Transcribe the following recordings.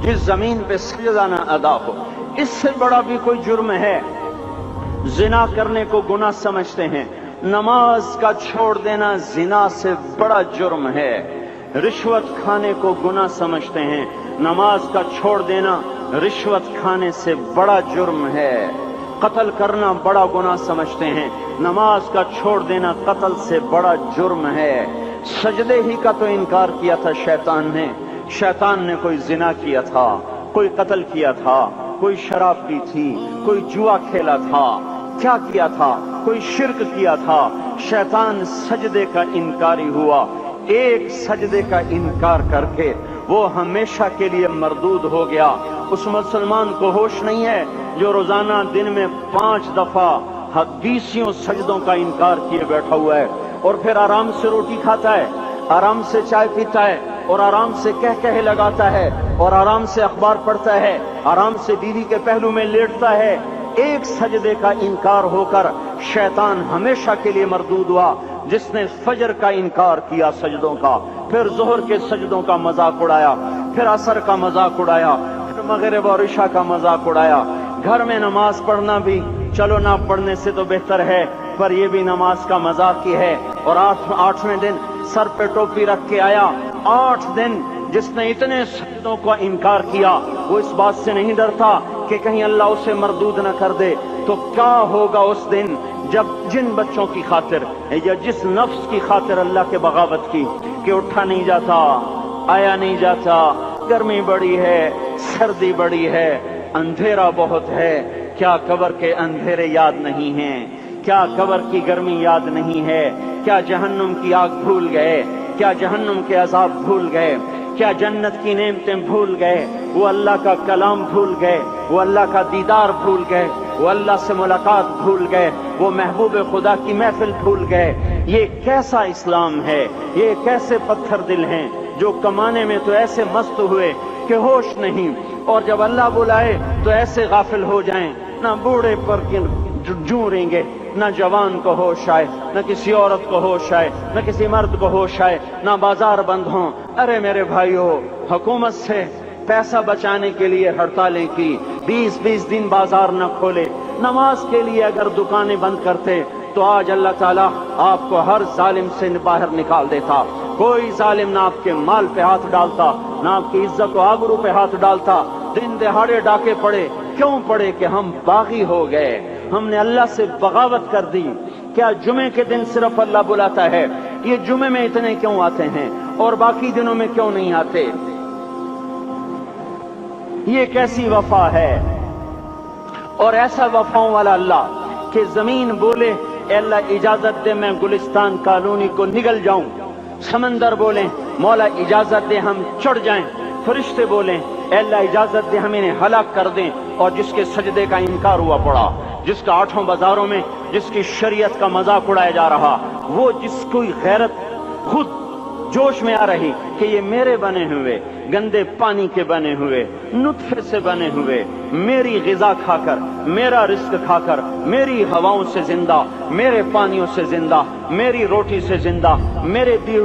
जिस जमीन पे सजदा न अदा हो। इससे बड़ा भी कोई जुर्म है? जिना करने को गुनाह समझते हैं, नमाज का छोड़ देना जिना से बड़ा जुर्म है। रिश्वत खाने को गुनाह समझते हैं, नमाज का छोड़ देना रिश्वत खाने से बड़ा जुर्म है। कत्ल करना बड़ा गुनाह समझते हैं, नमाज का छोड़ देना कत्ल से बड़ा जुर्म है। सजदे ही का तो इनकार किया था शैतान ने कोई जिना किया था, कोई कत्ल किया था, कोई शराब पी थी, कोई जुआ खेला था, क्या किया था, कोई शिर्क किया था। शैतान सजदे का इनकारी हुआ। एक सजदे का इनकार करके वो हमेशा के लिए मरदूद हो गया। उस मुसलमान को होश नहीं है जो रोजाना दिन में 5 दफा 20 सजदों का इनकार किए बैठा हुआ है, और फिर आराम से रोटी खाता है, आराम से चाय पीता है, और आराम से कह लगाता है, और आराम से अखबार पढ़ता है, आराम से बीवी के पहलू में लेटता है। एक सजदे का इनकार होकर शैतान हमेशा के लिए मरदूद हुआ। जिसने फजर का इनकार किया सजदों का, फिर जोहर के सजदों का मजाक उड़ाया, फिर असर का मजाक उड़ाया, फिर मगरिब और इशा का मजाक उड़ाया। घर में नमाज पढ़ना भी चलो ना पढ़ने से तो बेहतर है, पर यह भी नमाज का मजाक ही है। और 8वें दिन सर पे टोपी रख के आया। 8 दिन जिसने इतने सजदों का इनकार किया, वो इस बात से नहीं डरता कि कहीं अल्लाह उसे मरदूद न कर दे। तो क्या होगा उस दिन जब जिन बच्चों की खातिर या जिस नफ्स की खातिर अल्लाह के बगावत की कि उठा नहीं जाता, आया नहीं जाता, गर्मी बड़ी है, सर्दी बड़ी है, अंधेरा बहुत है, क्या कब्र के अंधेरे याद नहीं हैं? क्या कब्र की गर्मी याद नहीं है? क्या जहन्नुम की आग भूल गए? क्या जहन्नुम के अजाब भूल गए? क्या जन्नत की नेमतें भूल गए? वो अल्लाह का कलाम भूल गए, वो अल्लाह का दीदार भूल गए, वो अल्लाह से मुलाकात भूल गए, वो महबूब खुदा की महफिल भूल गए। ये कैसा इस्लाम है? ये कैसे पत्थर दिल हैं जो कमाने में तो ऐसे मस्त हुए कि होश नहीं, और जब अल्लाह बुलाए तो ऐसे गाफिल हो जाएं, ना बूढ़े पर जूरेंगे, न जवान को होश आए, न किसी औरत को होश आए, न किसी मर्द को होश आए, न बाजार बंद हों। अरे मेरे भाइयों, हुकूमत से पैसा बचाने के लिए हड़तालें की, 20-20 दिन बाजार न खोले, नमाज के लिए अगर दुकानें बंद करते तो आज अल्लाह ताला आपको हर जालिम से बाहर निकाल देता। कोई जालिम ना आपके माल पे हाथ डालता, ना आपकी इज्जत और आबरू पे हाथ डालता। दिन दहाड़े डाके पड़े, क्यों पड़े? कि हम बागी हो गए, हमने अल्लाह से बगावत कर दी। क्या जुमे के दिन सिर्फ अल्लाह बुलाता है? ये जुमे में इतने क्यों आते हैं और बाकी दिनों में क्यों नहीं आते? ये कैसी वफा है? और ऐसा वफाओं वाला अल्लाह कि जमीन बोले अल्लाह इजाजत दे मैं गुलिस्तान कॉलोनी को निगल जाऊं, समंदर बोले मौला इजाजत दे हम चढ़ जाएं, फरिश्ते बोले अल्लाह इजाजत दे हम इन्हें हलाक कर दें। और जिसके सजदे का इनकार हुआ पड़ा, जिसका 8 बाजारों में जिसकी शरीयत का मजाक उड़ाया जा रहा, वो जिसको गैरत खुद जोश में आ रही कि ये मेरे बने हुए गंदे पानी के बने हुए नुत्फे से बने हुए, मेरी गिजा खाकर, मेरा रिस्क खाकर, मेरी हवाओं से जिंदा, मेरे पानियों से जिंदा, मेरी रोटी से जिंदा, मेरे दिए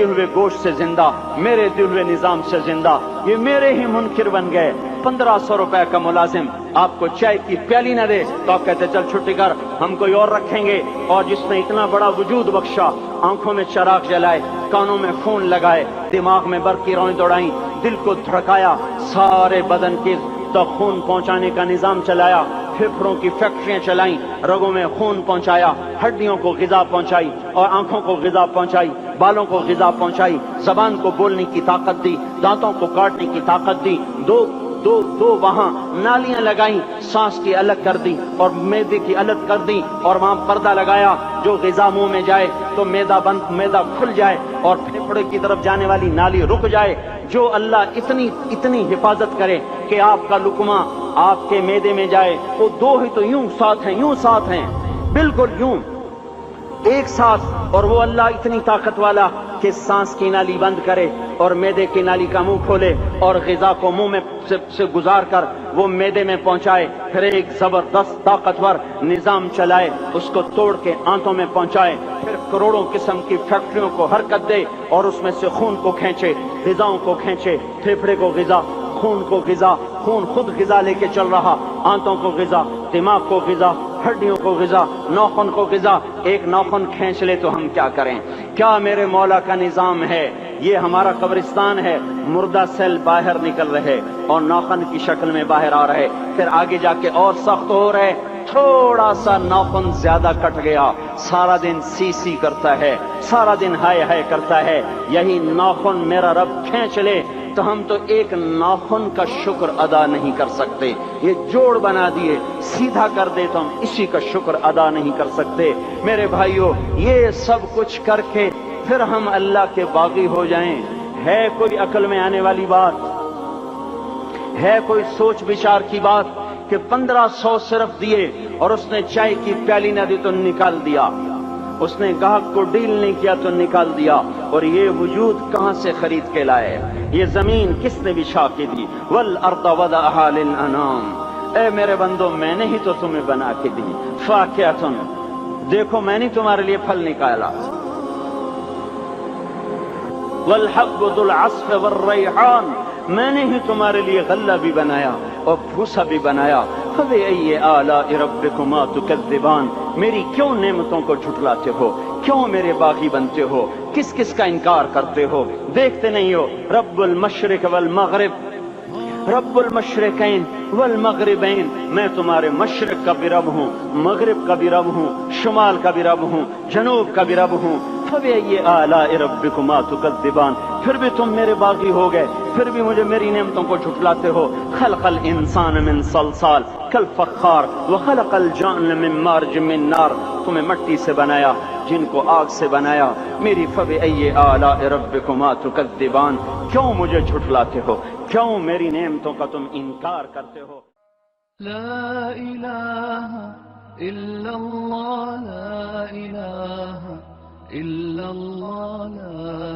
हुए गोश्त से जिंदा, मेरे दिए हुए निजाम से जिंदा, ये मेरे ही मुनकिर बन गए। 1500 रुपए का मुलाजिम आपको चाय की प्याली न दे तो आप कहते चल छुट्टी कर, हम कोई और रखेंगे। और जिसने इतना बड़ा वजूद बख्शा, आंखों में चराग जलाए, कानों में खून लगाए, दिमाग में बर्फ की रौं दौड़ाई, दिल को धड़काया, सारे बदन के तो खून पहुंचाने का निजाम चलाया, फेफड़ों की फैक्ट्रियां चलाई, रगों में खून पहुंचाया, हड्डियों को गिजा पहुंचाई और आंखों को गिजा पहुंचाई, बालों को गिजा पहुंचाई, जबान को बोलने की ताकत दी, दांतों को काटने की ताकत दी, दो वहां नालियां लगाई, सांस की अलग कर दी और मैदे की अलग कर दी, और वहां पर्दा लगाया, जो गिजा मुंह में जाए तो मैदा खुल जाए और फेफड़े की तरफ जाने वाली नाली रुक जाए। जो अल्लाह इतनी हिफाजत करे कि आपका लुकमा आपके मैदे में जाए, वो दो ही तो यूं साथ हैं, बिल्कुल यूं एक साथ। और वो अल्लाह इतनी ताकत वाला कि सांस की नाली बंद करे और मैदे की नाली का मुंह खोले और गिजा को मुंह में से गुजार कर वो मैदे में पहुंचाए, फिर एक जबरदस्त ताकतवर निजाम चलाए, उसको तोड़ के आंतों में पहुंचाए, फिर करोड़ों किस्म की फैक्ट्रियों को हरकत दे और उसमें से खून को खींचे, गिजाओं को खींचे, फेफड़े को गिजा, خون کو غذا، خون خود غذا لے کے چل رہا، آنتوں کو غذا، دماغ کو غذا، ہڈیوں کو غذا، ناخن کو غذا۔ ایک ناخن کھینچ لے تو ہم کیا کریں؟ کیا میرے مولا کا نظام ہے؟ یہ ہمارا قبرستان ہے، مردہ سیل باہر نکل رہے اور ناخن کی شکل میں باہر آ رہے، پھر آگے جا کے اور سخت ہو رہے، تھوڑا سا ناخن زیادہ کٹ گیا، سارا دن سی سی کرتا ہے، سارا دن ہائے ہائے کرتا ہے۔ یہی ناخن میرا رب کھینچ لے تو ہم تو ایک ناخن کا شکر ادا نہیں کر سکتے۔ یہ جوڑ بنا دیے، سیدھا کر دے تو ہم اسی کا شکر ادا نہیں کر سکتے۔ میرے بھائیو، یہ سب کچھ کر کے پھر ہم اللہ کے باغی ہو جائیں، ہے کوئی عقل میں آنے والی بات؟ ہے کوئی سوچ بچار کی بات کہ 1500 صرف دیے اور اس نے چائے کی پیالی نہ دی تو نکال دیا، اس نے گاہک کو ڈیل نہیں کیا تو نکال دیا، اور یہ وجود کہاں سے خرید کے لائے؟ یہ زمین کس نے بچھا کے دی؟ والارض وضعها للانام، اے میرے بندو میں نے ہی تو تمہیں بنا کے دی۔ فاکہۃ، دیکھو میں نے تمہارے لیے پھل نکالا، والحب ذو العصف والریحان، میں نے ہی تمہارے لیے غلہ بھی بنایا اور بھوسا بھی بنایا۔ فبأي آلاء ربكما تكذبان، میری کیوں نعمتوں کو جھٹلاتے ہو؟ کیوں میرے باغی بنتے ہو؟ کس کس کا انکار کرتے ہو؟ دیکھتے نہیں ہو رب المشرق والمغرب، رب المشرقین والمغربین، میں تمہارے مشرق کا بھی رب ہوں، مغرب کا بھی رب ہوں، شمال کا بھی رب ہوں، جنوب کا بھی رب ہوں۔ فبأي آلاء ربكما تكذبان، پھر بھی تم میرے باغی ہو گئے، پھر بھی مجھے میری نعمتوں کو جھٹلاتے ہو۔ خلق الانسان من صلصال کالفخار وخلق الجان من مارج من نار، تمہیں مٹی سے بنایا، جن کو آگ سے بنایا۔ میری فبأي آلاء ربكما تكذبان، کیوں مجھے جھٹلاتے ہو؟ کیوں میری نعمتوں کا تم انکار کرتے ہو؟ لا الہ الا اللہ، لا الہ الا اللہ، لا